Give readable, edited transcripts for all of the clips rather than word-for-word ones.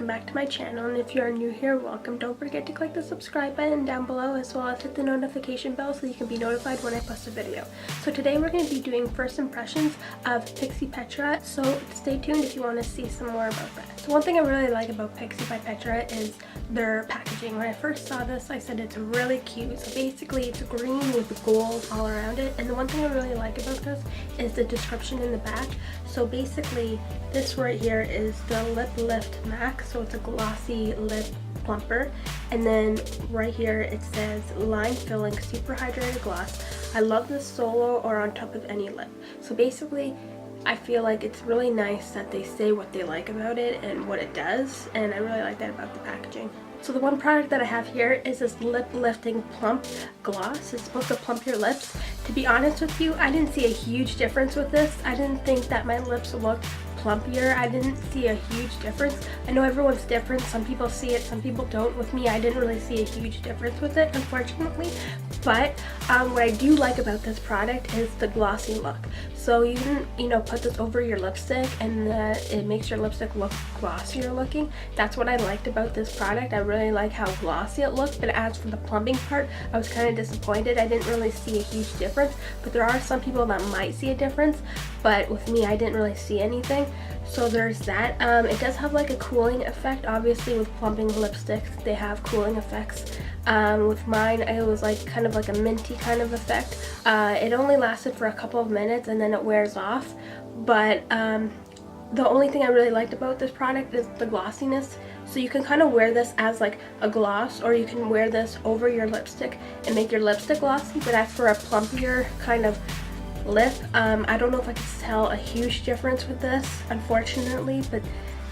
welcome back to my channel, and if you are new here, welcome. Don't forget to click the subscribe button down below as well as hit the notification bell so you can be notified when I post a video. So today we're going to be doing first impressions of Pixi Petra, so stay tuned if you want to see some more about that. So one thing I really like about Pixi by Petra is their packaging. When I first saw this, I said it's really cute. So basically it's green with gold all around it, and the one thing I really like about this is the description in the back. So basically this right here is the Lip Lift Max, so it's a glossy lip plumper, and then right here it says line filling super hydrated gloss. I love this solo or on top of any lip. So basically I feel like it's really nice that they say what they like about it and what it does, and I really like that about the packaging. So the one product that I have here is this lip lifting plump gloss. It's supposed to plump your lips. To be honest with you, I didn't see a huge difference with this. I didn't think that my lips looked plumpier. I didn't see a huge difference. I know everyone's different. Some people see it, some people don't. With me, I didn't really see a huge difference with it, unfortunately. But what I do like about this product is the glossy look. So you can, put this over your lipstick and it makes your lipstick look glossier looking. That's what I liked about this product. I really like how glossy it looked, but as for the plumping part, I was kind of disappointed. I didn't really see a huge difference, but there are some people that might see a difference, but with me, I didn't really see anything. So there's that. It does have like a cooling effect. Obviously with plumping lipsticks, they have cooling effects. With mine, it was like kind of like a minty kind of effect. It only lasted for a couple of minutes and then it wears off. But the only thing I really liked about this product is the glossiness. So you can kind of wear this as like a gloss, or you can wear this over your lipstick and make your lipstick glossy. But as for a plumpier kind of lip, I don't know if I can tell a huge difference with this, unfortunately, but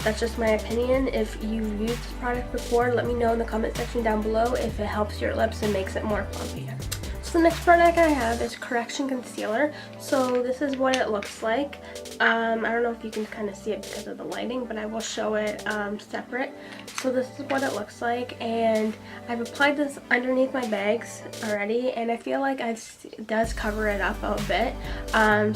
that's just my opinion. If you've used this product before, let me know in the comment section down below if it helps your lips and makes it more plumpier. So the next product I have is Correction Concealer. So this is what it looks like. I don't know if you can kind of see it because of the lighting, but I will show it separate. So this is what it looks like, and I've applied this underneath my bags already, and I feel like it does cover it up a bit.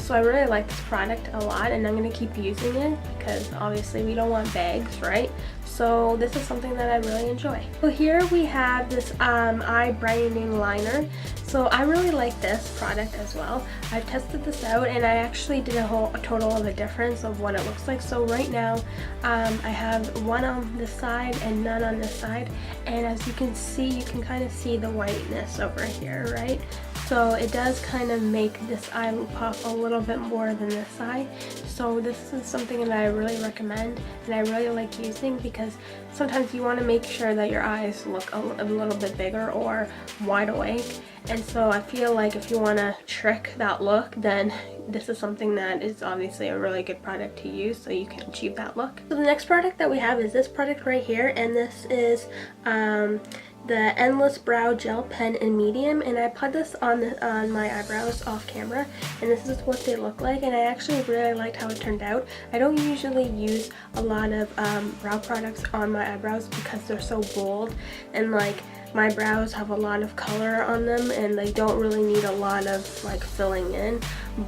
So I really like this product a lot, and I'm going to keep using it because obviously we don't want bags, right? So this is something that I really enjoy. So here we have this eye brightening liner. So I really like this product as well. I've tested this out and I actually did a total of a difference of what it looks like. So right now I have one on this side and none on this side, and as you can see, you can kind of see the whiteness over here, right? So it does kind of make this eye puff a little bit more than this eye. So this is something that I really recommend and I really like using, because sometimes you want to make sure that your eyes look a little bit bigger or wide awake. And so I feel like if you want to trick that look, then this is something that is obviously a really good product to use so you can achieve that look. So the next product that we have is this product right here, and this is the Endless Brow Gel Pen in medium, and I put this on my eyebrows off camera, and this is what they look like, and I actually really liked how it turned out. I don't usually use a lot of brow products on my eyebrows because they're so bold, and like my brows have a lot of color on them and they don't really need a lot of like filling in,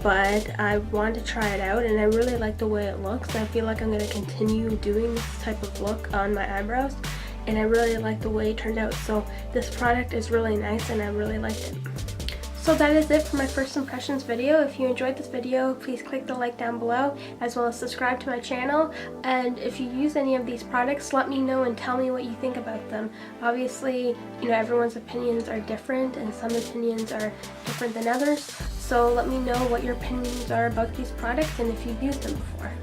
but I wanted to try it out and I really like the way it looks. I feel like I'm going to continue doing this type of look on my eyebrows, and I really like the way it turned out. So this product is really nice and I really liked it. So that is it for my first impressions video. If you enjoyed this video, please click the like down below, as well as subscribe to my channel. And if you use any of these products, let me know and tell me what you think about them. Obviously, everyone's opinions are different and some opinions are different than others. So let me know what your opinions are about these products and if you've used them before.